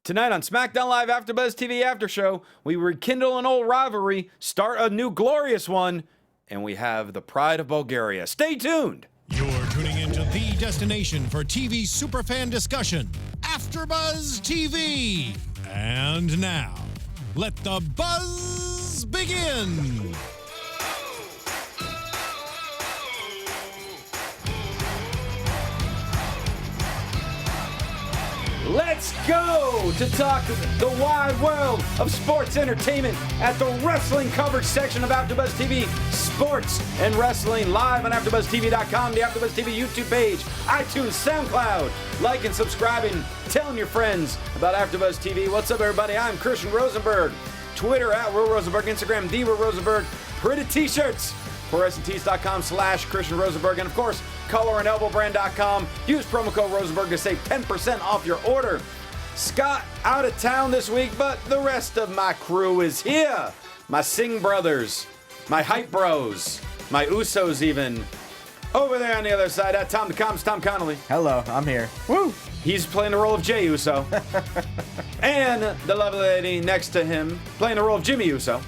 Tonight on SmackDown Live AfterBuzz TV After Show, we rekindle an old rivalry, start a new glorious one, and we have the Pride of Bulgaria. Stay tuned. You're tuning into the destination for TV superfan discussion, AfterBuzz TV. And now, let the buzz begin. Let's go to talk the wide world of sports entertainment at the wrestling coverage section of AfterBuzz TV, sports and wrestling, live on AfterBuzzTV.com, the AfterBuzz TV YouTube page, iTunes, SoundCloud. Like and subscribing, telling your friends about AfterBuzz TV. What's up, everybody? I'm Christian Rosenberg. Twitter at Will Rosenberg, Instagram the Will Rosenberg. Pretty t-shirts. ProWrestlingTees.com/Christian Rosenberg, and of course, CollarandElbowBrand.com. Use promo code Rosenberg to save 10% off your order. Scott out of town this week, but the rest of my crew is here. My Singh brothers, my Hype Bros, my Usos even. Over there on the other side, at Tom the Comms, Tom Connoly. Hello, I'm here. Woo! He's playing the role of Jey Uso. And the lovely lady next to him, playing the role of Jimmy Uso.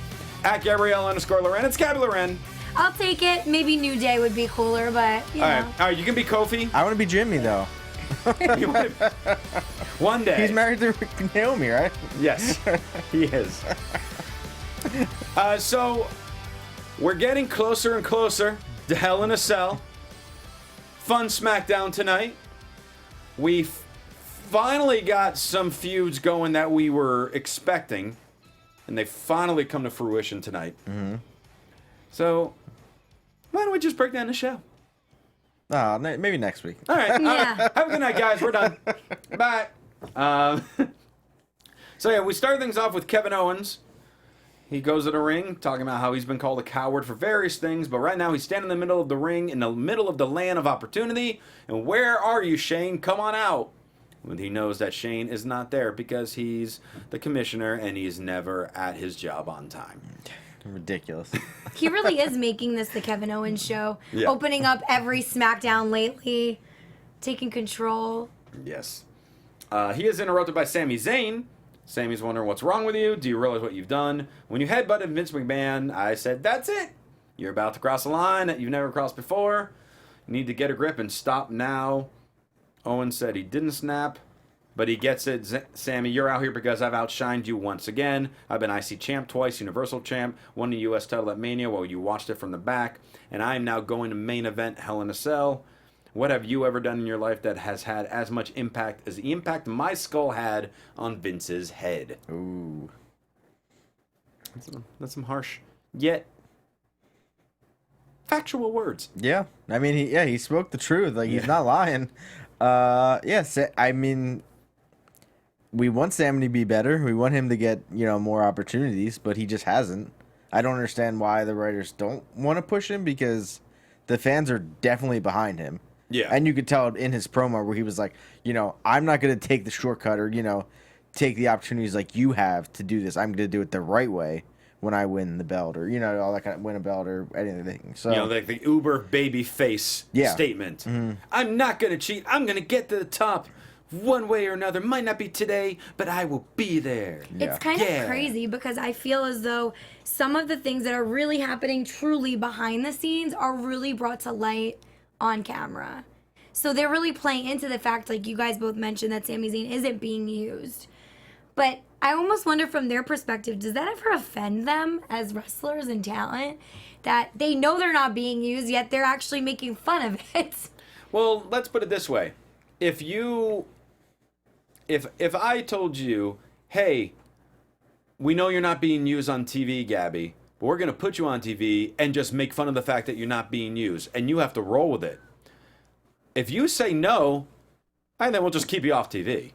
At Gabrielle_Loren, it's Gabby Loren. I'll take it. Maybe New Day would be cooler, but you know. All right, you can be Kofi. I want to be Jimmy, though. One day. He's married to Naomi, right? Yes, he is. So, we're getting closer and closer to Hell in a Cell. Fun SmackDown tonight. We finally got some feuds going that we were expecting, and they finally come to fruition tonight. Mm-hmm. So, why don't we just break down the show? Maybe next week. All right. Yeah. Have a good night, guys. We're done. Bye. So, yeah, we start things off with Kevin Owens. He goes to the ring, talking about how he's been called a coward for various things, but right now he's standing in the middle of the ring, in the middle of the land of opportunity. And where are you, Shane? Come on out. When he knows that Shane is not there because he's the commissioner and he's never at his job on time. Ridiculous. He really is making this the Kevin Owens show. Yeah. Opening up every SmackDown lately. Taking control. Yes. He is interrupted by Sami Zayn. Sami's wondering, what's wrong with you? Do you realize what you've done? When you headbutted Vince McMahon, I said, that's it. You're about to cross a line that you've never crossed before. You need to get a grip and stop now. Owens said he didn't snap, but he gets it. Sami, you're out here because I've outshined you once again. I've been IC champ twice, Universal champ, won the US title at Mania while you watched it from the back, and I am now going to main event Hell in a Cell. What have you ever done in your life that has had as much impact as the impact my skull had on Vince's head? Ooh. That's some harsh, yet factual words. Yeah. I mean, he spoke the truth. Like, he's not lying. Yes, I mean, we want Sam to be better. We want him to get, more opportunities, but he just hasn't. I don't understand why the writers don't want to push him because the fans are definitely behind him. Yeah. And you could tell in his promo where he was like, I'm not going to take the shortcut or, take the opportunities like you have to do this. I'm going to do it the right way when I win the belt or, all that kind of win a belt or anything. So, like the uber baby face statement. Mm-hmm. I'm not going to cheat. I'm going to get to the top one way or another. Might not be today, but I will be there. Yeah. It's kind of crazy because I feel as though some of the things that are really happening truly behind the scenes are really brought to light on camera. So they're really playing into the fact, like you guys both mentioned, that Sami Zayn isn't being used. But I almost wonder from their perspective, does that ever offend them as wrestlers and talent? That they know they're not being used, yet they're actually making fun of it. Well, let's put it this way. If I told you, hey, we know you're not being used on TV, Gabby, but we're going to put you on TV and just make fun of the fact that you're not being used, and you have to roll with it. If you say no, and then we'll just keep you off TV.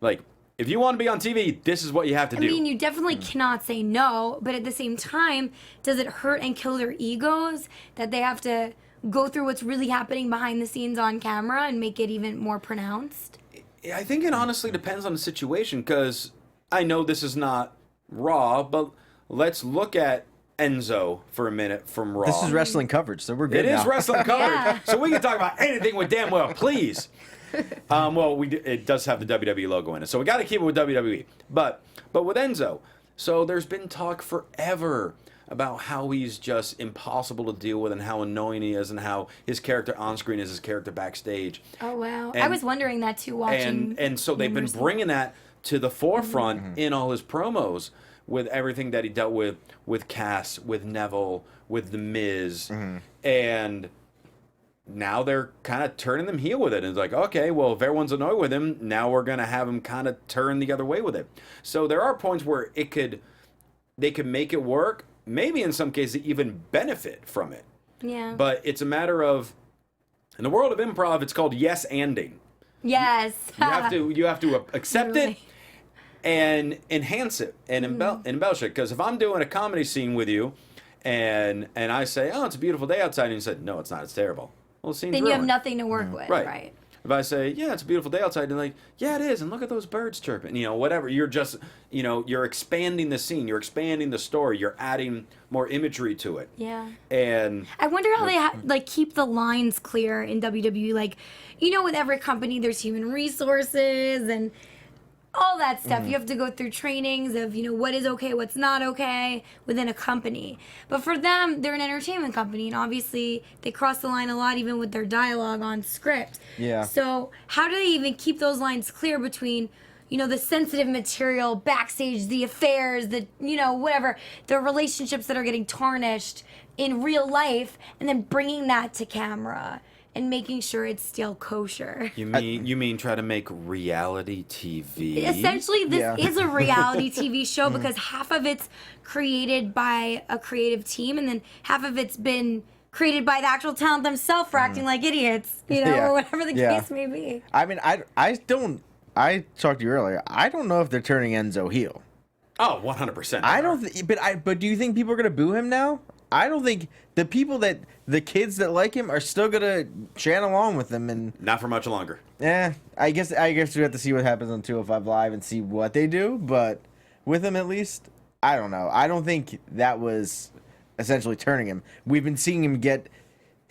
Like, if you want to be on TV, this is what you have to do. I mean, you definitely cannot say no, but at the same time, does it hurt and kill their egos that they have to go through what's really happening behind the scenes on camera and make it even more pronounced? I think it honestly depends on the situation, because I know this is not Raw, but let's look at Enzo for a minute from Raw. This is wrestling coverage, so we're good It now. is wrestling coverage, Yeah. so we can talk about anything with damn well, please. Well, it does have the WWE logo in it, so we got to keep it with WWE. But with Enzo, so there's been talk forever about how he's just impossible to deal with and how annoying he is and how his character on screen is his character backstage. Oh wow, I And- was wondering that too watching. And so they've been numerous- bringing that to the forefront Mm-hmm. in all his promos with everything that he dealt with Cass, with Neville, with The Miz, Mm-hmm. and now they're kind of turning them heel with it. And it's like, okay, well, if everyone's annoyed with him, now we're going to have him kind of turn the other way with it. So there are points where they could make it work, maybe in some cases even benefit from it. Yeah. But it's a matter of, in the world of improv, it's called yes-anding. Yes. You have to accept it Really. and enhance it and embellish it. Because if I'm doing a comedy scene with you, and I say, "Oh, it's a beautiful day outside," and you said, "No, it's not. It's terrible." Well, the scene's Then you have ruined. nothing to work with. Right. If I say, "Yeah, it's a beautiful day outside," and like, "Yeah, it is," and look at those birds chirping, whatever. You're just, you're expanding the scene. You're expanding the story. You're adding more imagery to it. Yeah. And I wonder how they keep the lines clear in WWE. Like, with every company, there's human resources and all that stuff. You have to go through trainings of, what is okay, what's not okay within a company. But for them, they're an entertainment company, and obviously they cross the line a lot even with their dialogue on script. Yeah. So how do they even keep those lines clear between, the sensitive material, backstage, the affairs, the, whatever, the relationships that are getting tarnished in real life, and then bringing that to camera and making sure it's still kosher? you mean try to make reality TV? Essentially, this Yeah. is a reality TV show because half of it's created by a creative team, and then half of it's been created by the actual talent themselves for acting like idiots, Yeah. or whatever the Yeah. case may be. I mean, I talked to you earlier. I don't know if they're turning Enzo heel. Oh, 100%. I don't. But do you think people are gonna boo him now? I don't think the kids that like him are still gonna chant along with him. And Not for much longer. I guess we have to see what happens on 205 Live and see what they do. But with him, at least, I don't know. I don't think that was essentially turning him. We've been seeing him get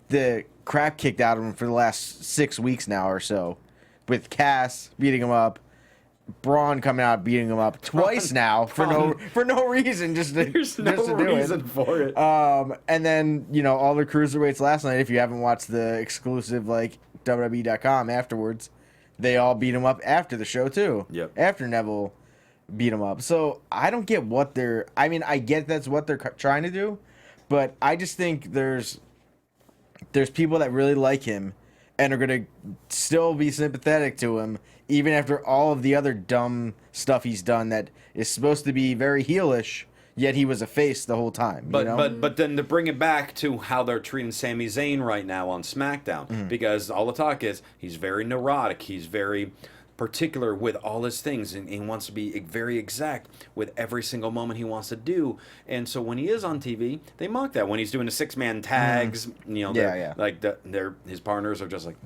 the crap kicked out of him for the last 6 weeks now or so, with Cass beating him up, Braun coming out beating him up twice now for no reason, just to, There's no just to do reason it. for it. And then all the cruiserweights last night. If you haven't watched the exclusive WWE.com afterwards, they all beat him up after the show too. Yep. After Neville beat him up. So I don't get what they're. I mean, I get that's what they're trying to do, but I just think there's people that really like him and are gonna still be sympathetic to him even after all of the other dumb stuff he's done that is supposed to be very heelish, yet he was a face the whole time. But then to bring it back to how they're treating Sami Zayn right now on SmackDown, because all the talk is he's very neurotic, he's very particular with all his things, and he wants to be very exact with every single moment he wants to do. And so when he is on TV, they mock that. When he's doing the 6-man tags, like his partners are just like,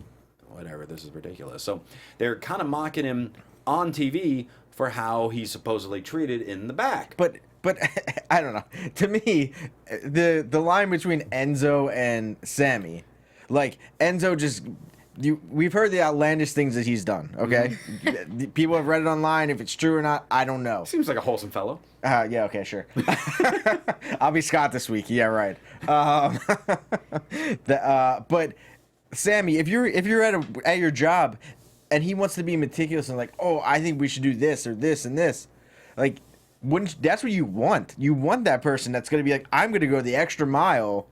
whatever, this is ridiculous. So they're kind of mocking him on TV for how he's supposedly treated in the back. But I don't know. To me, the line between Enzo and Sammy, like Enzo just. We've heard the outlandish things that he's done, okay? People have read it online. If it's true or not, I don't know. Seems like a wholesome fellow. Yeah, okay, sure. I'll be Scott this week. Yeah, right. But Sammy, if you're at your job and he wants to be meticulous and like, oh, I think we should do this or this and this, like, that's what you want. You want that person that's going to be like, I'm going to go the extra mile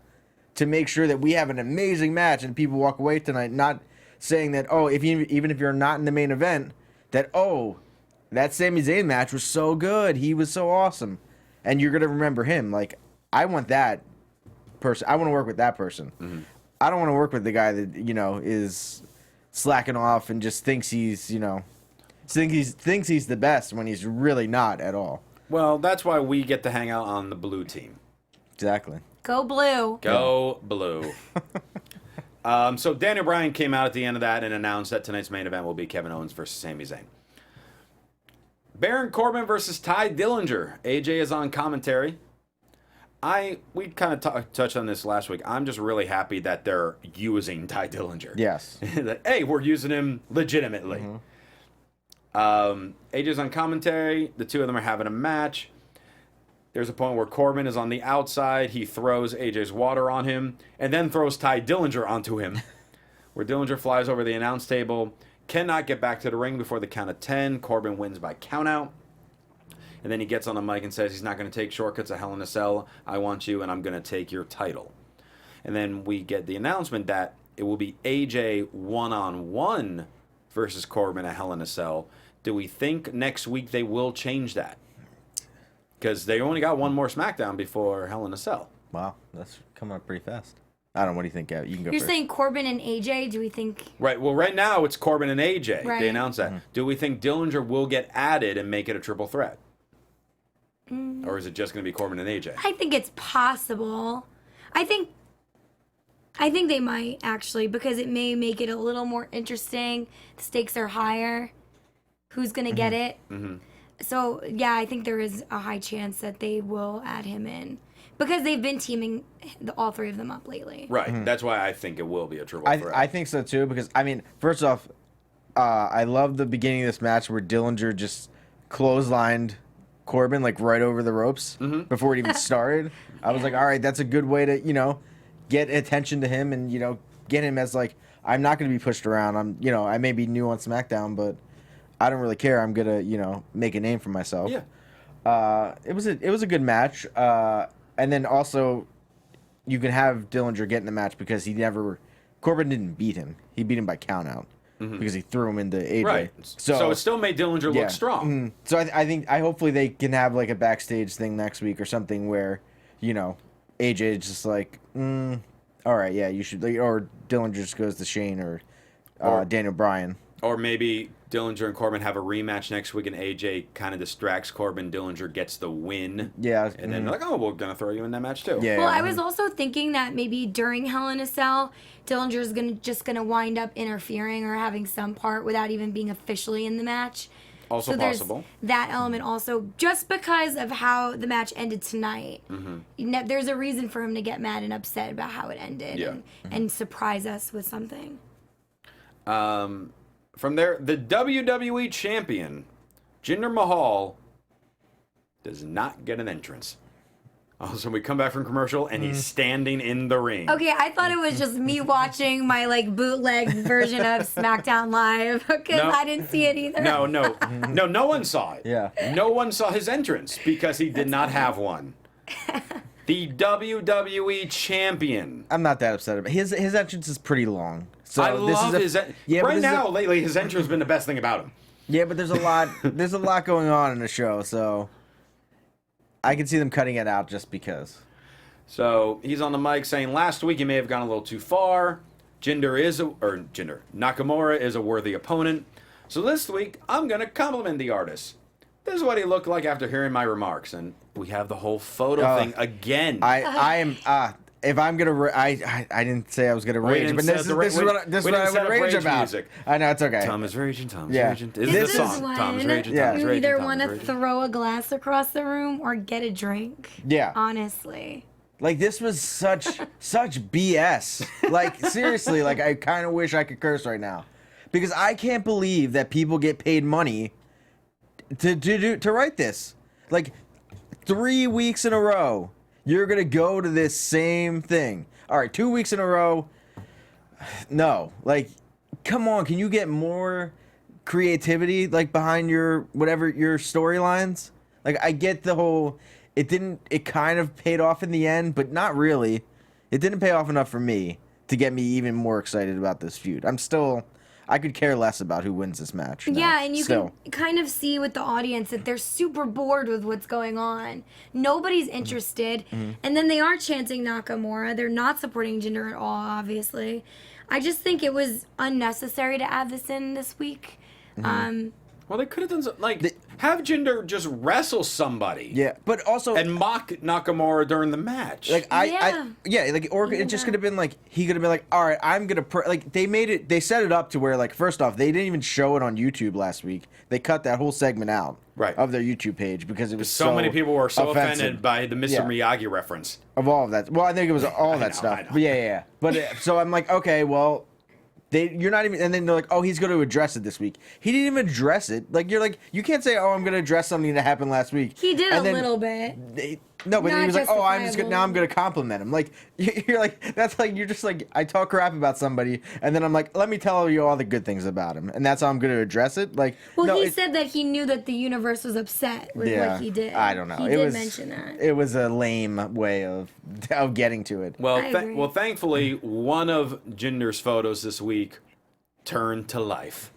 to make sure that we have an amazing match and people walk away tonight not saying that, oh, even if you're not in the main event, that, oh, that Sami Zayn match was so good. He was so awesome. And you're going to remember him. Like, I want that person. I want to work with that person. Mm-hmm. I don't want to work with the guy that, is slacking off and just thinks he's the best when he's really not at all. Well, that's why we get to hang out on the blue team. Exactly. Go blue. Go blue. So Daniel Bryan came out at the end of that and announced that tonight's main event will be Kevin Owens versus Sami Zayn. Baron Corbin versus Ty Dillinger. AJ is on commentary. We kind of touched on this last week. I'm just really happy that they're using Ty Dillinger. Yes. Hey, we're using him legitimately. AJ's on commentary. The two of them are having a match. There's a point where Corbin is on the outside. He throws AJ's water on him and then throws Ty Dillinger onto him, where Dillinger flies over the announce table, cannot get back to the ring before the count of 10. Corbin wins by countout. And then he gets on the mic and says he's not going to take shortcuts at Hell in a Cell. I want you, and I'm going to take your title. And then we get the announcement that it will be AJ one-on-one versus Corbin at Hell in a Cell. Do we think next week they will change that? Because they only got one more SmackDown before Hell in a Cell. Wow, that's coming up pretty fast. I don't know. What do you think, Gabby? You can go You're first. saying Corbin and AJ? Do we think... Right. Well, right now it's Corbin and AJ. Right. They announced that. Do we think Dillinger will get added and make it a triple threat? Or is it just going to be Corbin and AJ? I think it's possible. I think they might, actually, because it may make it a little more interesting. The stakes are higher. Who's going to get it? So, yeah, I think there is a high chance that they will add him in. Because they've been teaming all three of them up lately. Right. That's why I think it will be a triple threat. I think so, too, because, I mean, first off, I love the beginning of this match where Dillinger just clotheslined Corbin, like, right over the ropes before it even started. I was like, all right, that's a good way to, get attention to him and, get him as, like, I'm not going to be pushed around. I may be new on SmackDown, but I don't really care. I'm going to, make a name for myself. Yeah. It was a good match. And then also, you can have Dillinger get in the match because Corbin didn't beat him. He beat him by countout because he threw him into AJ. Right. So it still made Dillinger look strong. So I hopefully they can have like a backstage thing next week or something where, AJ is just like, all right, yeah, you should, or Dillinger just goes to Shane or Daniel Bryan. Or maybe Dillinger and Corbin have a rematch next week and AJ kind of distracts Corbin. Dillinger gets the win. Yeah. And then they're like, oh, we're going to throw you in that match too. Yeah. Well, I was also thinking that maybe during Hell in a Cell, Dillinger's just gonna wind up interfering or having some part without even being officially in the match. Also so possible. There's that element also, just because of how the match ended tonight. There's a reason for him to get mad and upset about how it ended and surprise us with something. From there, the WWE champion, Jinder Mahal, does not get an entrance. Also, we come back from commercial, and he's standing in the ring. Okay, I thought it was just me watching my, bootleg version of SmackDown Live, because I didn't see it either. No one saw it. Yeah. No one saw his entrance, because he did not have one. The WWE champion. I'm not that upset about it. His entrance is pretty long. So I love his lately, his entrance has been the best thing about him. Yeah, but there's a lot going on in the show, so I can see them cutting it out just because. So he's on the mic saying last week he may have gone a little too far. Nakamura is a worthy opponent. So this week I'm gonna compliment the artist. This is what he looked like after hearing my remarks, and we have the whole photo thing again. I am. If I'm gonna, I didn't say I was gonna rage, but this is what I would rage about. Music. I know it's okay. Tom is raging. Tom's Yeah. raging. This This is the song. when Tom's raging. Yeah. Tom's you raging. either Tom's want to raging. throw a glass across the room or get a drink. Yeah. Honestly. Like this was such BS. Like seriously, like I kind of wish I could curse right now, because I can't believe that people get paid money to write this. Like 3 weeks in a row, you're gonna go to this same thing. All right, 2 weeks in a row. No, like, come on, can you get more creativity like behind your storylines? Like I get the whole. It kind of paid off in the end, but not really. It didn't pay off enough for me to get me even more excited about this feud. I could care less about who wins this match. Yeah, and you can kind of see with the audience that they're super bored with what's going on. Nobody's interested. And then they are chanting Nakamura. They're not supporting Jinder at all, obviously. I just think it was unnecessary to add this in this week. Well, Well, they could have done have Jinder just wrestle somebody. Yeah, but also and mock Nakamura during the match. Like or it just could have been like he could have been like, all right, I'm gonna they set it up to where like first off they didn't even show it on YouTube last week. They cut that whole segment out of their YouTube page because it was so many people were so offensive. offended by the Mr. Miyagi reference Of all of that. Well, I think it was all that stuff. I know. But yeah. But so I'm like, okay, well. You're not even, and then they're like, oh, he's going to address it this week. He didn't even address it. Like, you're like, you can't say, oh, I'm going to address something that happened last week. He did and a little bit. No, but he was like, oh, now I'm going to compliment him. Like, you're like, that's like, you're just like, I talk crap about somebody, and then I'm like, let me tell you all the good things about him, and that's how I'm going to address it. Like, well, he said that he knew that the universe was upset with what he did. I don't know. He did mention that. It was a lame way of getting to it. well thankfully one of Jinder's photos this week turned to life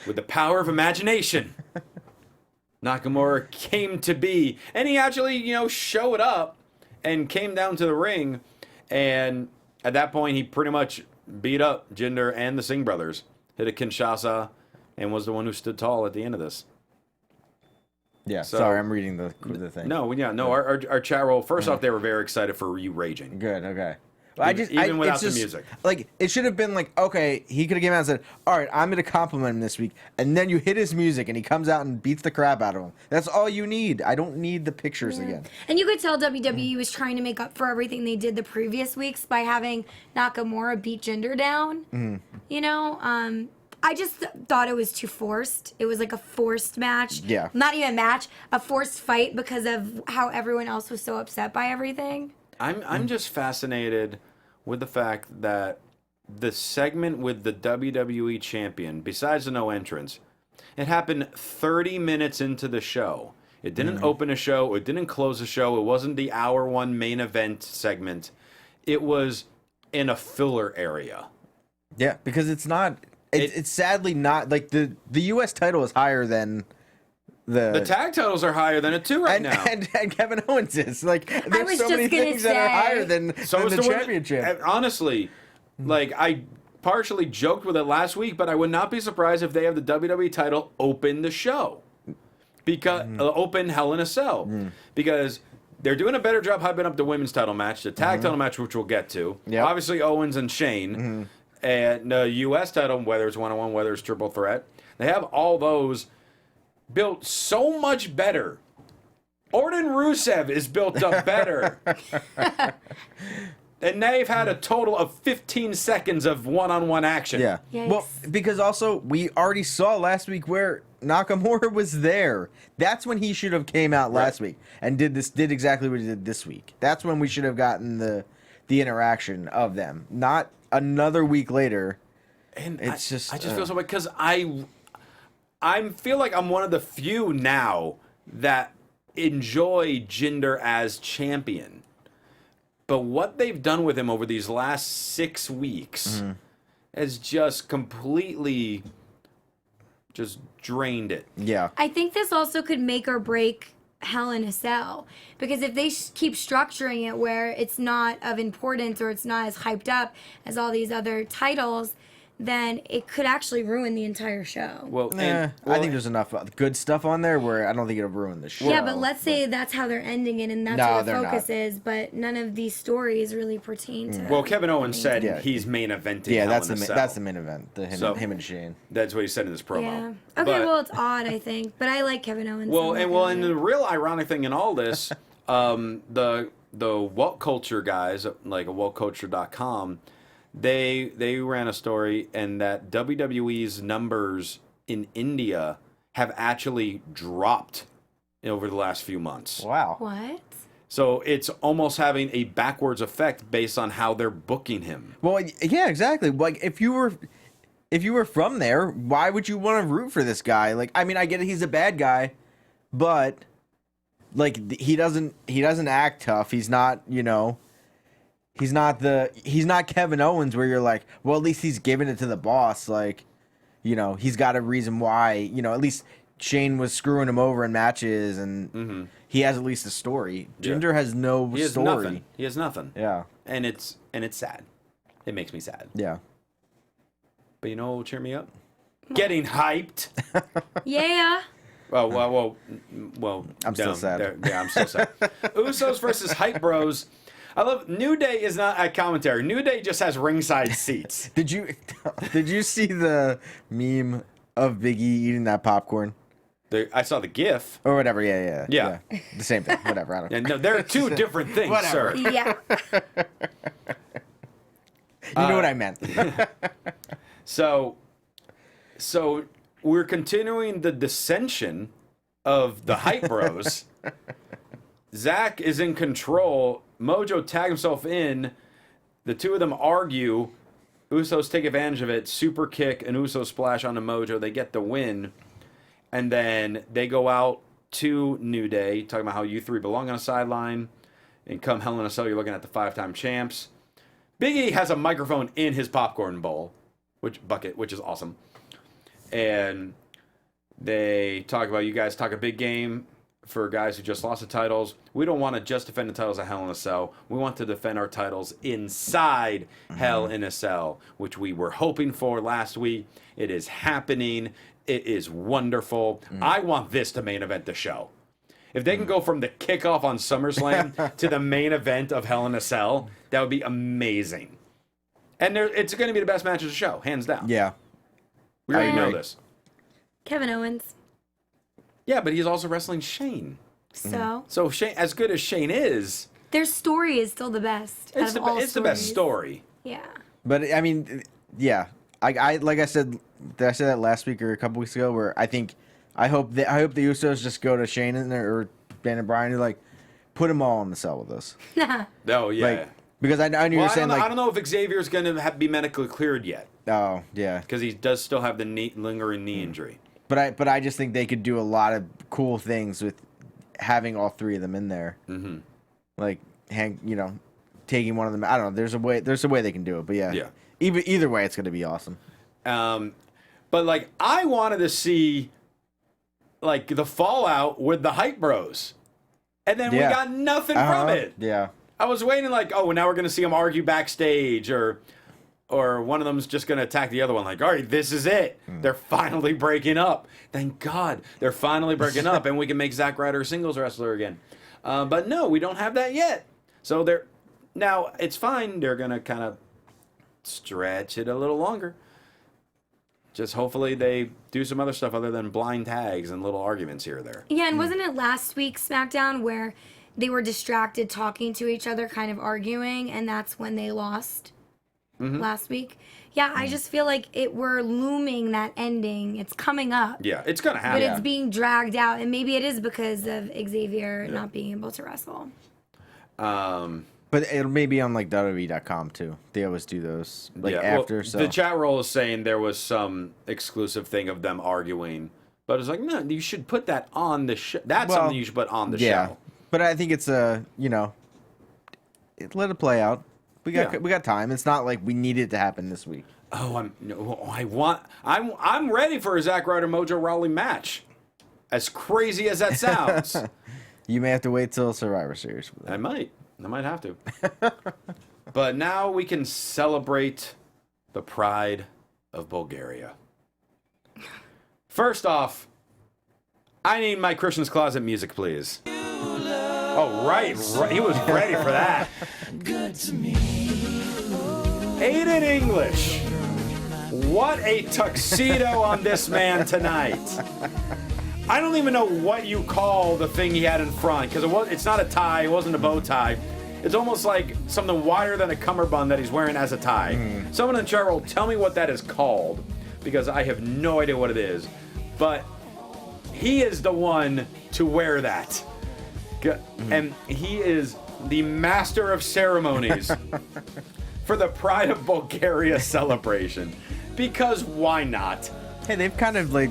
with the power of imagination. Nakamura came to be, and he actually, showed up and came down to the ring, and at that point he pretty much beat up Jinder and the Singh brothers, hit a Kinshasa, and was the one who stood tall at the end of this. Yeah, sorry, I'm reading the thing. Our chat roll. First off, they were very excited for you raging. Good, okay. Even without the music. Like, it should have been like, okay, he could have came out and said, all right, I'm going to compliment him this week. And then you hit his music and he comes out and beats the crap out of him. That's all you need. I don't need the pictures again. And you could tell WWE was trying to make up for everything they did the previous weeks by having Nakamura beat Jinder down. Mm-hmm. I just thought it was too forced. It was like a forced match. Yeah. Not even a match, a forced fight because of how everyone else was so upset by everything. I'm just fascinated with the fact that the segment with the WWE champion, besides the no entrance, it happened 30 minutes into the show. It didn't open a show. It didn't close a show. It wasn't the hour one main event segment. It was in a filler area. Yeah, because it's not. It's sadly not like the U.S. title is higher than. The tag titles are higher than it too now. And Kevin Owens is. Like, there's so many things that are higher than the championship. Honestly, like, I partially joked with it last week, but I would not be surprised if they have the WWE title open the show. Because open Hell in a Cell. Because they're doing a better job hyping up the women's title match, the tag title match, which we'll get to. Yep. Obviously, Owens and Shane. And the U.S. title, whether it's one-on-one, whether it's triple threat. They have all those built so much better. Orton Rusev is built up better. And they've had a total of 15 seconds of one-on-one action. Yeah. Yikes. Well, because also we already saw last week where Nakamura was there. That's when he should have came out last week and did exactly what he did this week. That's when we should have gotten the interaction of them. Not another week later. And I just feel so bad because I feel like I'm one of the few now that enjoy Jinder as champion. But what they've done with him over these last 6 weeks has just completely just drained it. Yeah. I think this also could make or break Hell in a Cell. Because if they keep structuring it where it's not of importance or it's not as hyped up as all these other titles, then it could actually ruin the entire show. Well, I think there's enough good stuff on there where I don't think it'll ruin the show. Yeah, but let's say that's how they're ending it and that's what the focus is, but none of these stories really pertain to. Well, Kevin Owens said he's main eventing. Yeah, that's the main event. Him and Shane. That's what he said in his promo. Yeah. Okay, well, it's odd, I think, but I like Kevin Owens. And the real ironic thing in all this, the woke culture guys, like wokeculture.com, They ran a story and that WWE's numbers in India have actually dropped over the last few months. Wow. What? So it's almost having a backwards effect based on how they're booking him. Well, yeah, exactly. Like if you were from there, why would you want to root for this guy? Like, I mean, I get it, he's a bad guy, but like he doesn't act tough. He's not, He's not Kevin Owens where you're like, well, at least he's giving it to the boss. Like, he's got a reason why, at least Shane was screwing him over in matches and he has at least a story. Jinder has no story. He has nothing. Yeah. And it's sad. It makes me sad. Yeah. But what will cheer me up? getting hyped. Yeah. Well. I'm still sad. Yeah, I'm still sad. Usos versus Hype Bros. I love New Day is not at commentary. New Day just has ringside seats. Did you see the meme of Big E eating that popcorn? I saw the GIF. Or whatever, yeah. Yeah. The same thing, whatever, I don't know. And no, they're two different things, Whatever. sir. Yeah. You know what I meant. So we're continuing the dissension of the Hype Bros. Zach is in control. Mojo tagged himself in. The two of them argue. Usos take advantage of it. Super kick, an Uso splash onto Mojo. They get the win. And then they go out to New Day, talking about how you three belong on a sideline. And come Hell in a Cell, you're looking at the 5-time champs. Big E has a microphone in his popcorn bowl, which is awesome. And they talk about, you guys talk a big game for guys who just lost the titles. We don't want to just defend the titles at Hell in a Cell. We want to defend our titles inside Hell in a Cell, which we were hoping for last week. It is happening. It is wonderful. I want this to main event the show. If they can go from the kickoff on SummerSlam to the main event of Hell in a Cell, that would be amazing. And it's going to be the best match of the show, hands down. Yeah. We already know agree. this. Kevin Owens. Yeah, but he's also wrestling Shane. So So Shane, as good as Shane is, their story is still the best. it's the best story. Yeah. But I mean, yeah. I like I said, did I say that last week or a couple weeks ago? Where I hope the Usos just go to Shane and or Dan and Bryan and like put them all in the cell with us. Oh yeah. Like, because I knew you were saying I don't know if Xavier's going to be medically cleared yet oh yeah. because he does still have the lingering knee injury. But I just think they could do a lot of cool things with having all three of them in there. Mm-hmm. Like taking one of them. I don't know. There's a way they can do it. But yeah. Yeah. Either way, it's gonna be awesome. But like I wanted to see like the fallout with the Hype Bros, and then we got nothing from it. Yeah. I was waiting like, oh, now we're gonna see them argue backstage, or one of them's just gonna attack the other one. Like, all right, this is it. They're finally breaking up. Thank God they're finally breaking up, and we can make Zack Ryder a singles wrestler again. But no, we don't have that yet. So now it's fine. They're gonna kind of stretch it a little longer. Just hopefully they do some other stuff other than blind tags and little arguments here or there. Yeah, and wasn't it last week's SmackDown where they were distracted talking to each other, kind of arguing, and that's when they lost last week? Yeah, I just feel like we're looming that ending. It's coming up. Yeah, it's going to happen. But it's being dragged out, and maybe it is because of Xavier not being able to wrestle. But it may be on like WWE.com too. They always do those after. So the chat roll is saying there was some exclusive thing of them arguing, but it's like no, you should put that on the show. That's something you should put on the show. But I think it's let it play out. We got time. It's not like we need it to happen this week. Oh, I'm ready for a Zack Ryder Mojo Rawley match. As crazy as that sounds, you may have to wait till Survivor Series for that. I might have to. But now we can celebrate the pride of Bulgaria. First off, I need my Christian's Closet music, please. Oh, right. He was ready for that. Good to me. Aiden English. What a tuxedo on this man tonight. I don't even know what you call the thing he had in front, because it's not a tie, it wasn't a bow tie. It's almost like something wider than a cummerbund that he's wearing as a tie. Someone in the chat roll, tell me what that is called, because I have no idea what it is. But he is the one to wear that. And he is the master of ceremonies for the Pride of Bulgaria celebration. Because why not? Hey, they've kind of they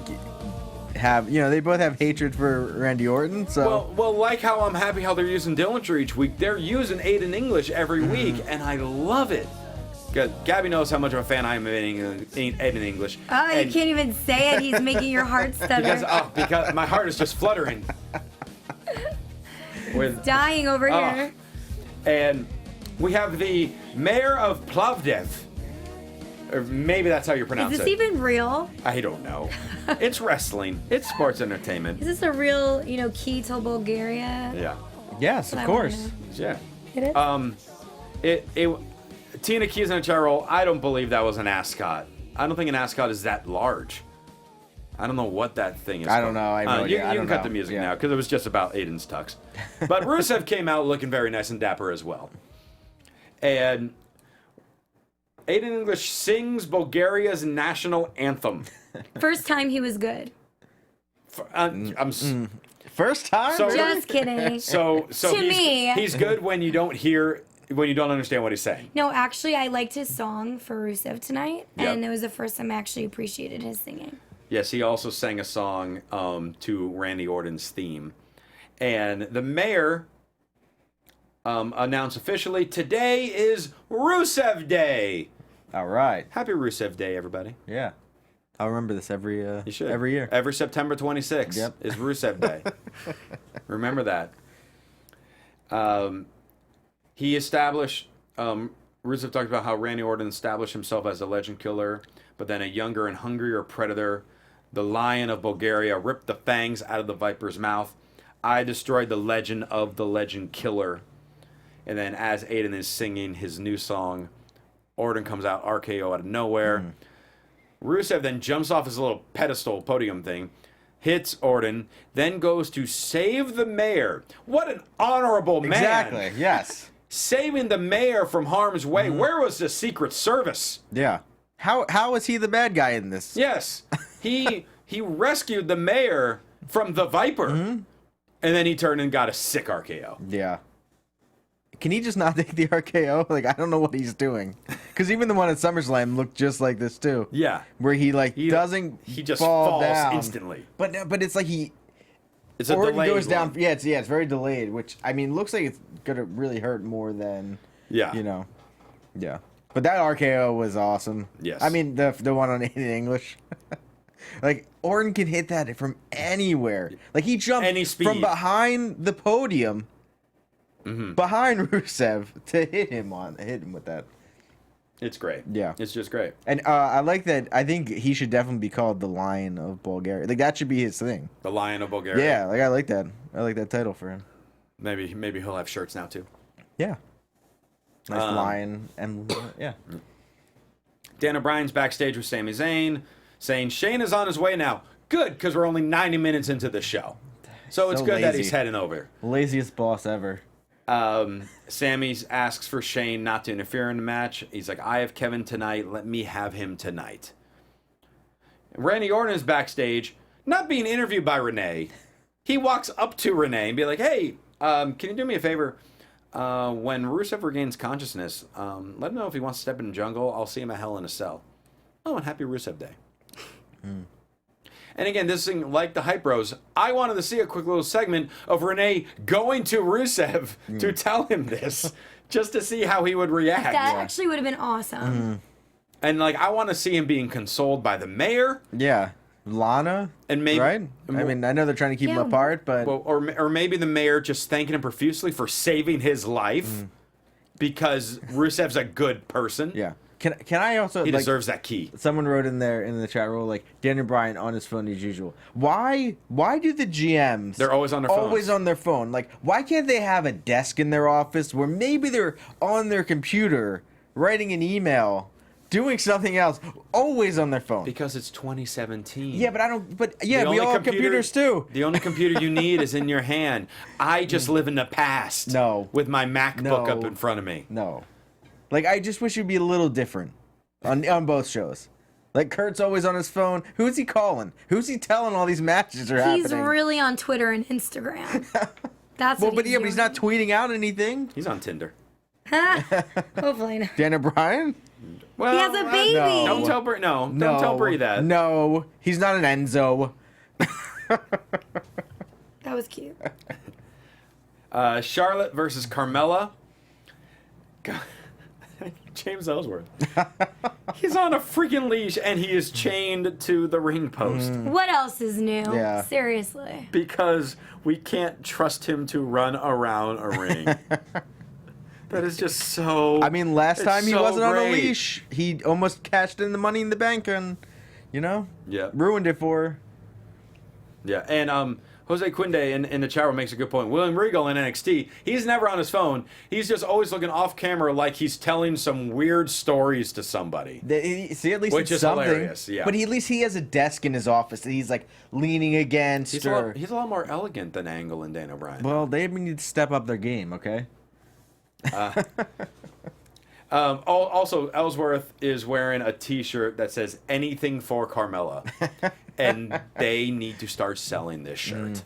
both have hatred for Randy Orton, so well, like how I'm happy how they're using Dillinger each week, they're using Aiden English every week, and I love it. Gabby knows how much of a fan I am of Aiden English. Oh, you can't even say it. He's making your heart stutter. Because my heart is just fluttering. Dying over here. And we have the mayor of Plovdiv, Or maybe that's how you pronounce Is this it. even real? I don't know. It's wrestling. It's sports entertainment. Is this a real, key to Bulgaria? Yeah. Yes, of course. Yeah. It is? Tina Keys in a chair roll. I don't believe that was an ascot. I don't think an ascot is that large. I don't know what that thing is. I don't know. You can cut the music now because it was just about Aiden's tux. But Rusev came out looking very nice and dapper as well. And Aiden English sings Bulgaria's national anthem. First time he was good. First time? So- Just kidding. So To me. he's good when you don't understand what he's saying. No, actually, I liked his song for Rusev tonight, Yep. and it was the first time I actually appreciated his singing. Yes, he also sang a song to Randy Orton's theme. And the mayor announced officially, today is Rusev Day. All right. Happy Rusev Day, everybody. Yeah. I'll remember this every You should. every year. Every September 26th Yep. is Rusev Day. Remember that. He established, Rusev talked about how Randy Orton established himself as a legend killer, but then a younger and hungrier predator. The Lion of Bulgaria ripped the fangs out of the Viper's mouth. I destroyed the legend of the legend killer. And then as Aiden is singing his new song, Orton comes out RKO out of nowhere. Rusev then jumps off his little pedestal podium thing, hits Orton, then goes to save the mayor. What an honorable man. Exactly. Yes. Saving the mayor from harm's way. Where was the Secret Service? Yeah. How is he the bad guy in this? Yes. He rescued the mayor from the Viper. And then he turned and got a sick RKO. Yeah. Can he just not take the RKO? Like, I don't know what he's doing. Because even the one at SummerSlam looked just like this, too. Yeah. Where he doesn't He just fall falls down instantly. But it's like It's a Orton delayed goes down. one. Yeah, it's very delayed, which, I mean, looks like it's going to really hurt more than, Yeah. Yeah. But that RKO was awesome. Yes. I mean, the one on in English. Like, Orton can hit that from anywhere. Like, he jumped Any speed. from behind the podium, behind Rusev, to hit him with that. It's great. Yeah. It's just great. And I like that. I think he should definitely be called the Lion of Bulgaria. Like, that should be his thing. The Lion of Bulgaria. Yeah, like, I like that. I like that title for him. Maybe he'll have shirts now, too. Yeah. Nice lion and yeah. Dan O'Brien's backstage with Sami Zayn, saying Shane is on his way now. Good, because we're only 90 minutes into the show. So it's So good that lazy. he's heading over. Laziest boss ever. Sami asks for Shane not to interfere in the match. He's like, I have Kevin tonight. Let me have him tonight. Randy Orton is backstage, not being interviewed by Renee. He walks up to Renee and be like, hey, can you do me a favor? When Rusev regains consciousness, let him know if he wants to step in the jungle. I'll see him at Hell in a Cell. Oh, and happy Rusev Day. And again, this thing, like the Hype Bros, I wanted to see a quick little segment of Renee going to Rusev to tell him this, just to see how he would react. That actually would have been awesome. And like, I want to see him being consoled by the mayor, Yeah. Lana, and maybe, right? I mean, I know they're trying to keep Yeah. them apart, but well, or maybe the mayor just thanking him profusely for saving his life, because Rusev's a good person. yeah. Can I also He like, deserves that key. someone wrote in there in the chat room like Daniel Bryan on his phone as usual. Why do the GMs They're always on their phones. always on their phone? Like, why can't they have a desk in their office where maybe they're on their computer writing an email, doing something else, always on their phone? Because it's 2017. Yeah, but I don't. But yeah, The we only all have computers too. The only computer you need is in your hand. I just live in the past. No. With my MacBook No. up in front of me. No, like I just wish it'd be a little different on both shows. Like Kurt's always on his phone. Who's he calling? Who's he telling all these matches are He's happening? really on Twitter and Instagram. That's Well, what but yeah, but he's not tweeting out anything. He's on Tinder. Hopefully not. Dan O'Brien? Well, He has a baby. no. Don't tell Brie. No, don't tell Brie that. No, he's not an Enzo. That was cute. Charlotte versus Carmella. God. James Ellsworth. He's on a freaking leash and he is chained to the ring post What else is new? Yeah. Seriously. because we can't trust him to run around a ring. That is just so. I mean, last it's time he so wasn't on a great. leash, he almost cashed in the Money in the Bank and, Yeah. ruined it for her. Yeah, and Jose Quinde in the chat room makes a good point. William Regal in NXT, he's never on his phone. He's just always looking off camera like he's telling some weird stories to somebody. See, at least Which it's is something. hilarious, yeah. But at least he has a desk in his office that he's like leaning against. He's a lot more elegant than Angle and Daniel Bryan. Well, they need to step up their game, okay? Also, Ellsworth is wearing a T-shirt that says "Anything for Carmella," and they need to start selling this shirt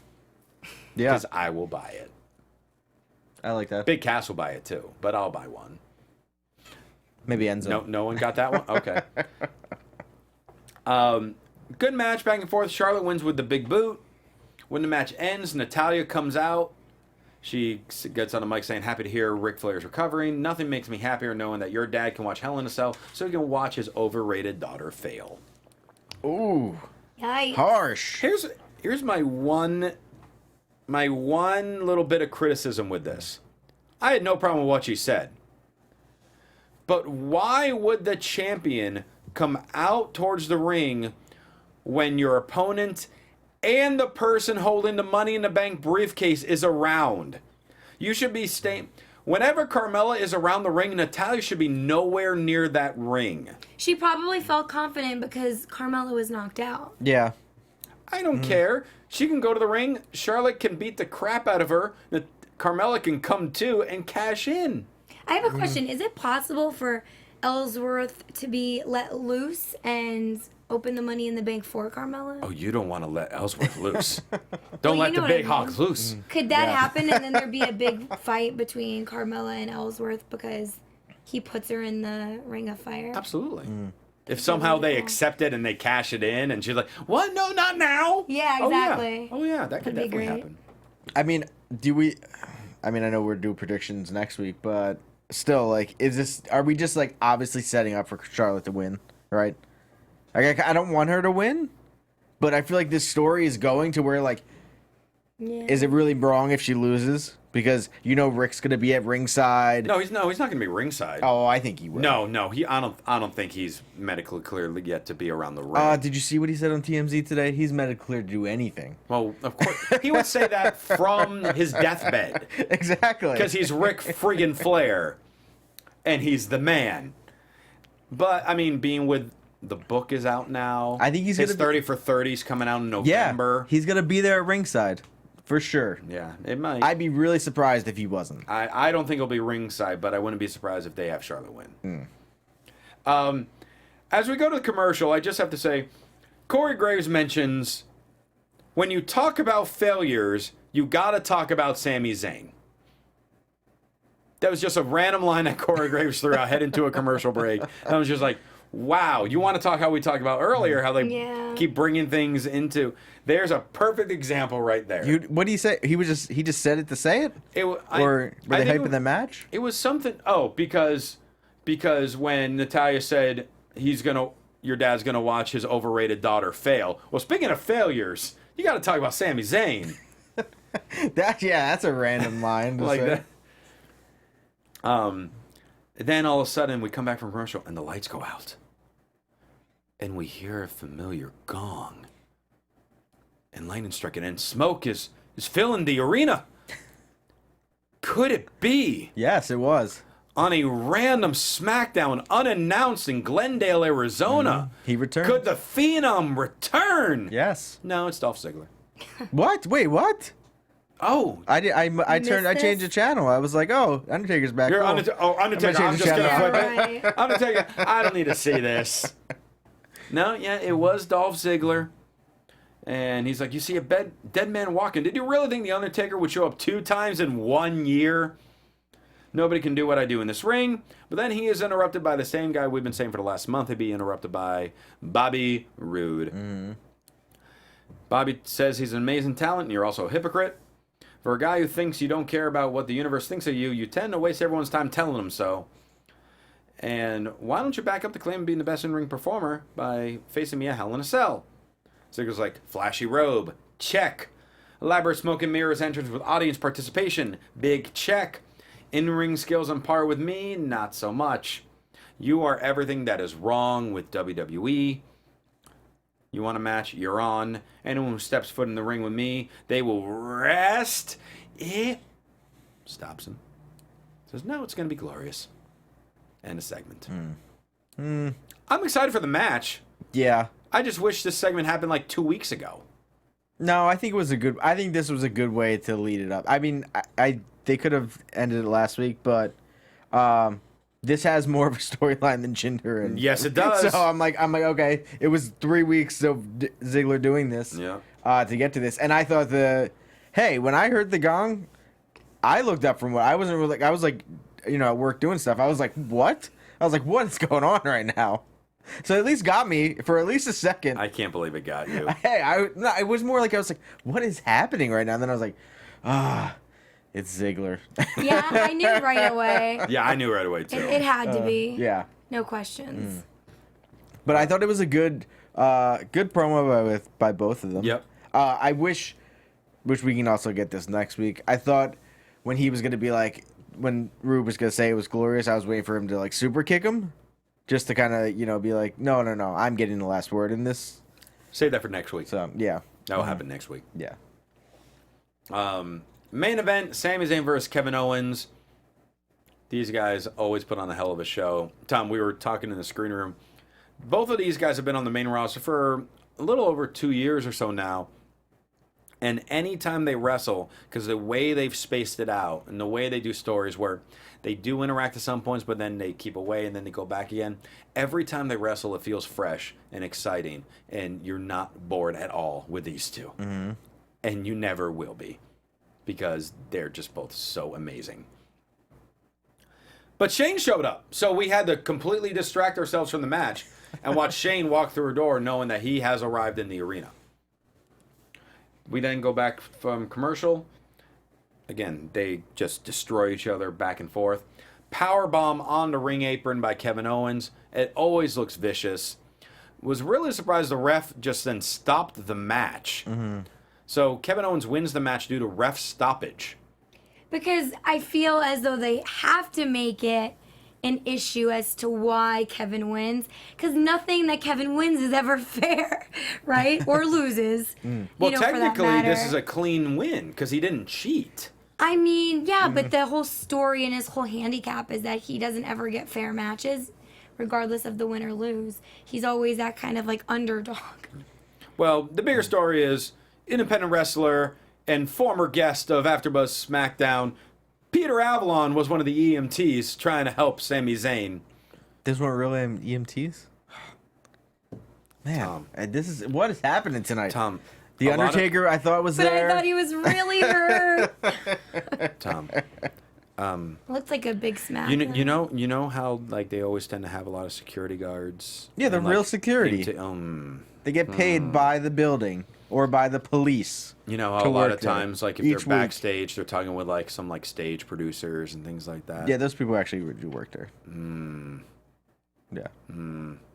Yeah, because I will buy it. I like that. Big Cass will buy it too, but I'll buy one. Maybe Enzo. No one got that one. Okay. Good match back and forth. Charlotte wins with the big boot. When the match ends, Natalya comes out. She gets on the mic saying, "Happy to hear Ric Flair's recovering. Nothing makes me happier knowing that your dad can watch Hell in a Cell so he can watch his overrated daughter fail." Ooh, Yikes. harsh. Here's my one little bit of criticism with this. I had no problem with what she said. But why would the champion come out towards the ring when your opponent and the person holding the Money in the Bank briefcase is around? You should be staying. Whenever Carmella is around the ring, Natalya should be nowhere near that ring. She probably felt confident because Carmella was knocked out. Yeah. I don't care. She can go to the ring. Charlotte can beat the crap out of her. Carmella can come too and cash in. I have a question. Is it possible for Ellsworth to be let loose and open the Money in the Bank for Carmella? Oh, you don't want to let Ellsworth loose. Don't Well, let you the know what I big mean. hog loose. Could that Yeah. happen and then there'd be a big fight between Carmella and Ellsworth because he puts her in the ring of fire? Absolutely. If somehow they accept it and they cash it in and she's like, "What? No, not now." Yeah, exactly. Oh yeah, that could That'd be definitely great. happen. I mean, I know we're due predictions next week, but still, like, are we just, like, obviously setting up for Charlotte to win, right? Like, I don't want her to win, but I feel like this story is going to where, like, Yeah. is it really wrong if she loses? Because, Rick's going to be at ringside. No, he's not going to be ringside. Oh, I think he will. No, I don't think he's medically clear yet to be around the ring. Did you see what he said on TMZ today? He's medically clear to do anything. Well, of course, he would say that from his deathbed Exactly. because he's Ric friggin' Flair, and he's the man. But I mean, being with the book is out now. I think he's his gonna 30 for 30's coming out in Yeah, November. he's going to be there at ringside, for sure. Yeah, it might. I'd be really surprised if he wasn't. I don't think it'll be ringside, but I wouldn't be surprised if they have Charlotte win. As we go to the commercial, I just have to say, Corey Graves mentions, when you talk about failures, you got to talk about Sami Zayn. That was just a random line that Corey Graves threw out heading to a commercial break. And I was just like, wow, you want to talk how we talked about earlier, how they Yeah. keep bringing things into... There's a perfect example right there. What do you say? He just said it to say it? Or Or were they hyping the match? It was something. Oh, because when Natalya said your dad's gonna watch his overrated daughter fail. Well, speaking of failures, you got to talk about Sami Zayn That's a random line to like say. that. Then all of a sudden we come back from commercial and the lights go out, and we hear a familiar gong, and lightning striking, and smoke is filling the arena. Could it be? Yes, it was. On a random SmackDown unannounced in Glendale, Arizona. He returned. Could the Phenom return? Yes. No, it's Dolph Ziggler. What? Wait, what? Oh, I missed changed the this? channel. I was like, oh, Undertaker's back. you're Cool. Undertaker. I'm change just the going to channel. flip it. Right. Undertaker, I don't need to see this. No, yeah, it was Dolph Ziggler. And he's like, you see a dead man walking. Did you really think The Undertaker would show up 2 times in 1 year? Nobody can do what I do in this ring. But then he is interrupted by the same guy we've been saying for the last month. He'd be interrupted by Bobby Roode. Bobby says he's an amazing talent and you're also a hypocrite. For a guy who thinks you don't care about what the universe thinks of you, you tend to waste everyone's time telling them so. And why don't you back up the claim of being the best in-ring performer by facing me a Hell in a Cell? Ziggler's like, flashy robe, check. Elaborate smoke and mirrors entrance with audience participation, big check. In-ring skills on par with me? Not so much. You are everything that is wrong with WWE. You want a match? You're on. Anyone who steps foot in the ring with me, they will rest it. Stops him. Says, no, it's going to be glorious. End of segment. I'm excited for the match. Yeah. I just wish this segment happened like 2 weeks ago. No, I think this was a good way to lead it up. I mean, they could have ended it last week, but this has more of a storyline than Jinder and. Yes, it does. So I'm like, okay, it was 3 weeks of Ziggler doing this. Yeah. To get to this, and I thought when I heard the gong, I looked up from what I wasn't really, I was like, at work doing stuff. I was like, what? I was like, what is going on right now? So it at least got me for at least a second. I can't believe it got you. Hey, it was more like I was like, what is happening right now? And then I was like, it's Ziggler. Yeah, I knew right away. Yeah, I knew right away too. It had to be. Yeah. No questions. But I thought it was a good promo by both of them. Yep. I wish we can also get this next week. I thought when he was going to be like, when Roode was going to say it was glorious, I was waiting for him to like super kick him. Just to kind of, be like, no, I'm getting the last word in this. Save that for next week. So, yeah. That'll happen next week. Yeah. Main event, Sami Zayn versus Kevin Owens. These guys always put on a hell of a show. Tom, we were talking in the screen room. Both of these guys have been on the main roster for a little over 2 years or so now. And anytime they wrestle, because the way they've spaced it out and the way they do stories where they do interact at some points, but then they keep away and then they go back again. Every time they wrestle, it feels fresh and exciting, and you're not bored at all with these two. Mm-hmm. And you never will be, because they're just both so amazing. But Shane showed up, so we had to completely distract ourselves from the match and watch Shane walk through a door knowing that he has arrived in the arena. We then go back from commercial. Again, they just destroy each other back and forth. Powerbomb on the ring apron by Kevin Owens. It always looks vicious. Was really surprised the ref just then stopped the match. Mm-hmm. So Kevin Owens wins the match due to ref stoppage. Because I feel as though they have to make it an issue as to why Kevin wins, because nothing that Kevin wins is ever fair, right? Or loses. Well, technically, this is a clean win because he didn't cheat. I mean, yeah, but the whole story and his whole handicap is that he doesn't ever get fair matches, regardless of the win or lose. He's always that kind of like underdog. Well, the bigger story is independent wrestler and former guest of AfterBuzz SmackDown, Peter Avalon, was one of the EMTs trying to help Sami Zayn. These weren't really EMTs? Man, Tom. This is what is happening tonight. Tom. The Undertaker, I thought was there. But I thought he was really hurt. Tom. Looked like a big smack. You know how like they always tend to have a lot of security guards. Yeah, they're and, real like, security. They get paid by the building or by the police. You know how a lot of times, like if Each they're week. Backstage, they're talking with like some like stage producers and things like that. Yeah, those people actually do work there. Yeah.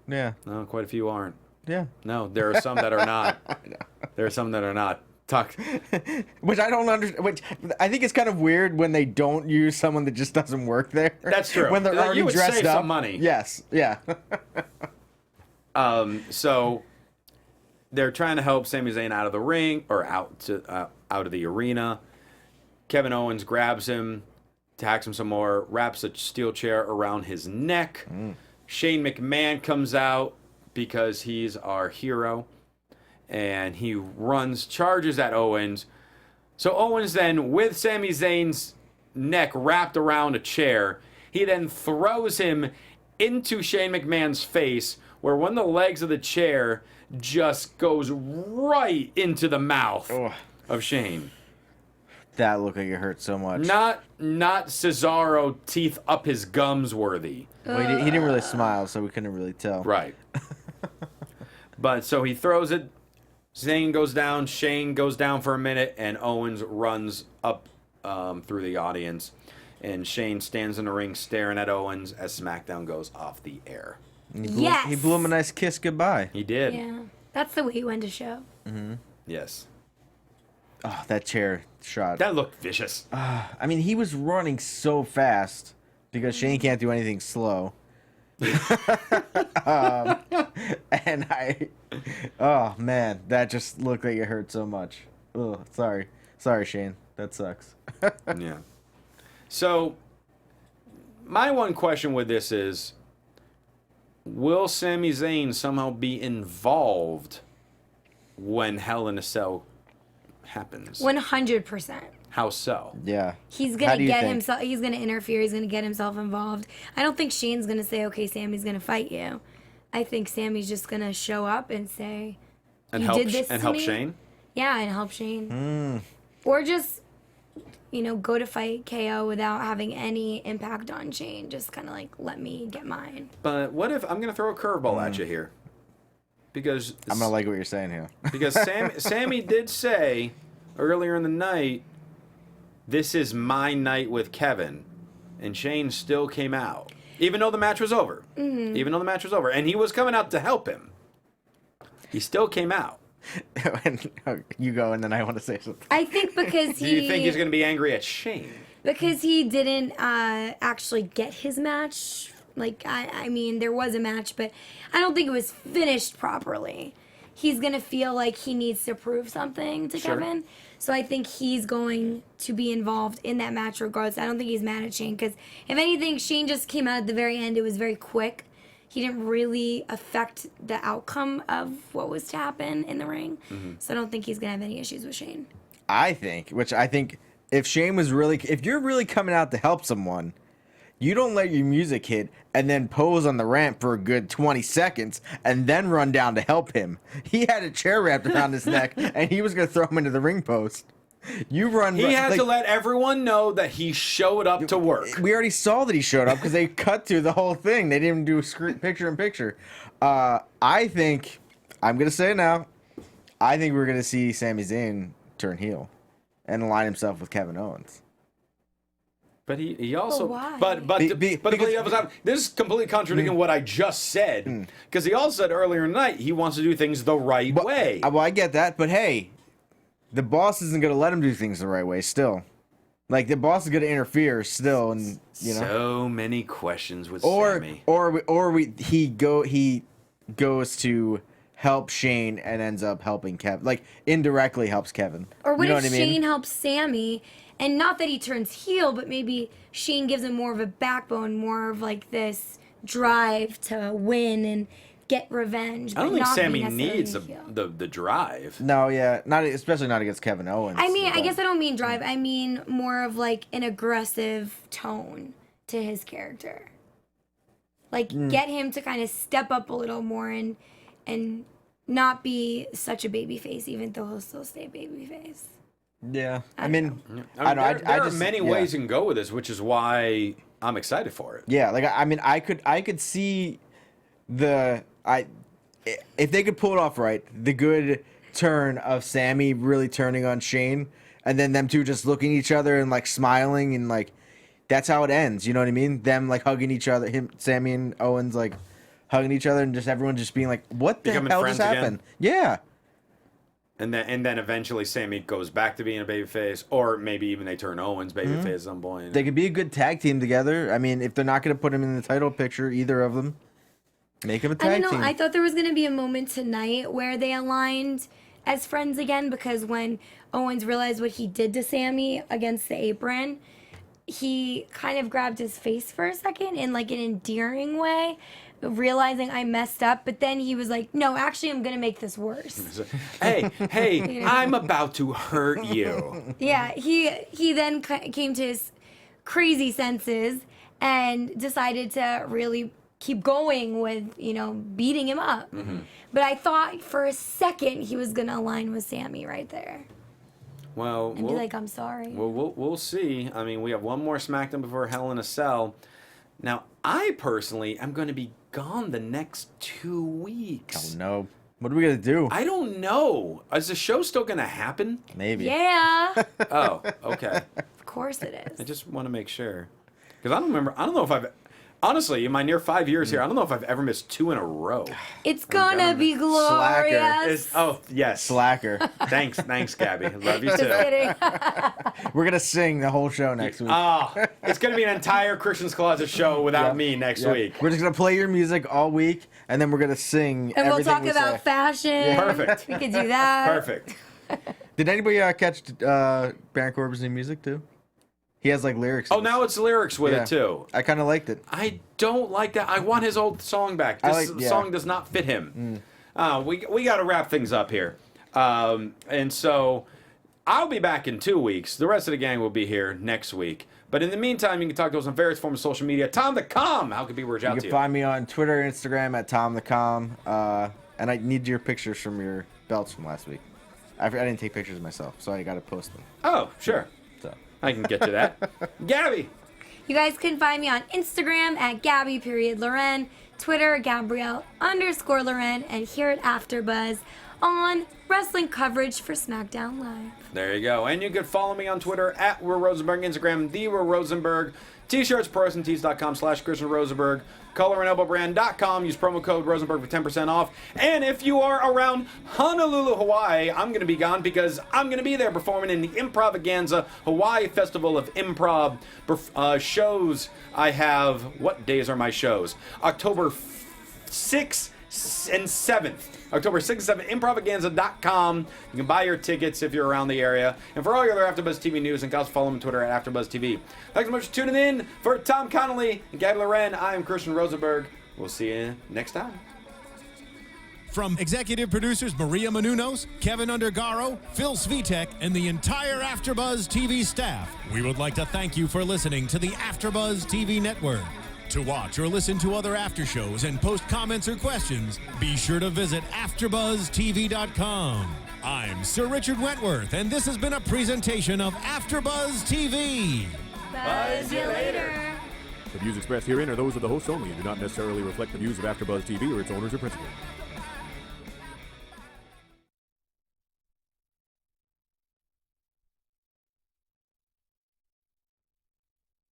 Yeah. No, quite a few aren't. Yeah. No, there are some that are not. There are some that are not. Which I don't understand. Which I think it's kind of weird when they don't use someone that just doesn't work there. That's true. When they're already you would dressed save up. some money. Yes. Yeah. So they're trying to help Sami Zayn out of the ring or out of the arena. Kevin Owens grabs him, attacks him some more, wraps a steel chair around his neck. Shane McMahon comes out because he's our hero, and he charges at Owens. So Owens then, with Sami Zayn's neck wrapped around a chair, he then throws him into Shane McMahon's face, where one of the legs of the chair just goes right into the mouth of Shane. That looked like it hurt so much. Not Cesaro teeth up his gums worthy. Well, he didn't really smile, so we couldn't really tell. Right. But so he throws it. Zayn goes down. Shane goes down for a minute, and Owens runs up through the audience. And Shane stands in the ring staring at Owens as SmackDown goes off the air. He blew him a nice kiss goodbye. He did. Yeah, that's the way he went to show. Yes. Oh, that chair shot. That looked vicious. I mean, he was running so fast because Shane can't do anything slow. And oh man, that just looked like it hurt so much. Oh, sorry, Shane, that sucks. Yeah. So, my one question with this is, will Sami Zayn somehow be involved when Hell in a Cell happens? 100%. How so? Yeah. He's gonna get himself. He's gonna interfere. He's gonna get himself involved. I don't think Shane's gonna say, "Okay, Sammy's gonna fight you." I think Sammy's just gonna show up and say, And "You help did this to help me?" Shane? Yeah, and help Shane. Or just, go to fight KO without having any impact on Shane. Just kind of like, let me get mine. But what if I'm gonna throw a curveball at you here? Because I'm gonna like what you're saying here. Because Sammy did say earlier in the night, "This is my night with Kevin," and Shane still came out, even though the match was over. Mm-hmm. Even though the match was over, and he was coming out to help him. He still came out. You go, and then I want to say something. I think because Do you think he's going to be angry at Shane? Because he didn't actually get his match. Like, I mean, there was a match, but I don't think it was finished properly. He's going to feel like he needs to prove something to Sure. Kevin. So I think he's going to be involved in that match regardless. I don't think he's mad at Shane because, if anything, Shane just came out at the very end. It was very quick. He didn't really affect the outcome of what was to happen in the ring. Mm-hmm. So I don't think he's going to have any issues with Shane. I think if Shane was if you're really coming out to help someone, you don't let your music hit and then pose on the ramp for a good 20 seconds and then run down to help him. He had a chair wrapped around his neck and he was going to throw him into the ring post. You run. He had to let everyone know that he showed up to work. We already saw that he showed up because they cut through the whole thing. They didn't even do picture in picture. I think, I'm going to say it now, I think we're going to see Sami Zayn turn heel and align himself with Kevin Owens. But he also, why? because this is completely contradicting what I just said. Because he also said earlier tonight he wants to do things the right way. Well, I get that, but hey, the boss isn't going to let him do things the right way. Still, like the boss is going to interfere still, and so many questions with Sammy. He goes to help Shane and ends up helping Kevin, like indirectly helps Kevin. Or what you know if what I mean? Shane helps Sammy, and not that he turns heel, but maybe Shane gives him more of a backbone, more of like this drive to win and get revenge. I don't but think not Sammy be necessarily needs heel. the drive. No, yeah, especially not against Kevin Owens. I mean, I but- guess I don't mean drive. I mean more of like an aggressive tone to his character. Like get him to kind of step up a little more and not be such a baby face, even though he'll still stay baby face. Yeah, I don't mean, There are just- many yeah. ways you can go with this, which is why I'm excited for it. Yeah, like I mean, I could see if they could pull it off right, the good turn of Sammy really turning on Shane, and then them two just looking at each other and like smiling, and like that's how it ends. You know what I mean? Them like hugging each other, Sammy and Owens like hugging each other, and just everyone just being like, "What the Becoming hell just friends again? happened?" Yeah. And then eventually Sammy goes back to being a babyface, or maybe even they turn Owens babyface at some point. They could be a good tag team together. I mean, if they're not going to put him in the title picture, either of them, make him a I tag don't know. team. I thought there was going to be a moment tonight where they aligned as friends again, because when Owens realized what he did to Sammy against the apron, he kind of grabbed his face for a second in like an endearing way, realizing I messed up, but then he was like, no, actually I'm going to make this worse. Hey, I'm about to hurt you. Yeah, he then came to his crazy senses and decided to really keep going with, beating him up. Mm-hmm. But I thought for a second he was going to align with Sammy right there Well, and be like, I'm sorry. we'll see. I mean, we have one more SmackDown before Hell in a Cell. Now, I personally am going to be gone the next 2 weeks. Oh no, what are we gonna do? I don't know. Is the show still going to happen? Maybe. Yeah, Oh, okay. of course it I is. just want to make sure. Because I don't know if I've... Honestly, in my near 5 years here, I don't know if I've ever missed 2 in a row. It's gonna be glorious. Oh, yes. Slacker. Thanks, Gabby. Love you Just too. kidding. We're gonna sing the whole show next week. Oh, it's going to be an entire Christian's Closet show without me next week. We're just gonna play your music all week, and then we're gonna sing. And we'll everything talk we about say. fashion. Perfect. We could do that. Perfect. Did anybody catch Baron Corbin's new music too? He has like lyrics. Oh, now it's lyrics with it too. I kind of liked it. I don't like that. I want his old song back. This song does not fit him. We got to wrap things up here. And so I'll be back in 2 weeks. The rest of the gang will be here next week. But in the meantime, you can talk to us on various forms of social media. Tom the Com, how can people reach out You to can you? find me on Twitter and Instagram at TomTheCom. And I need your pictures from your belts from last week. I didn't take pictures myself, so I got to post them. Oh, sure. So. I can get to that. Gabby. You guys can find me on Instagram at Gabby.Loren, Twitter Gabrielle_Loren, and here at AfterBuzz on wrestling coverage for SmackDown Live. There you go. And you can follow me on Twitter at Will Rosenberg, Instagram, The Will Rosenberg, T-shirts, ProWrestlingTees.com/Christian Rosenberg, ColorAndElbowBrand.com. Use promo code Rosenberg for 10% off. And if you are around Honolulu, Hawaii, I'm going to be gone because I'm going to be there performing in the Improvaganza Hawaii Festival of Improv shows. I have, what days are my shows? October 6th and 7th. October 6th and 7th, Improvaganza.com. You can buy your tickets if you're around the area. And for all your other AfterBuzz TV news, and guys, follow them on Twitter at AfterBuzzTV. Thanks so much for tuning in. For Tom Connoly and Gabby Loren, I am Christian Rosenberg. We'll see you next time. From executive producers Maria Menounos, Kevin Undergaro, Phil Svitek, and the entire AfterBuzz TV staff, we would like to thank you for listening to the AfterBuzz TV network. To watch or listen to other after shows and post comments or questions, be sure to visit AfterBuzzTV.com. I'm Sir Richard Wentworth, and this has been a presentation of AfterBuzz TV. Buzz you later. The views expressed herein are those of the hosts only and do not necessarily reflect the views of AfterBuzz TV or its owners or principals.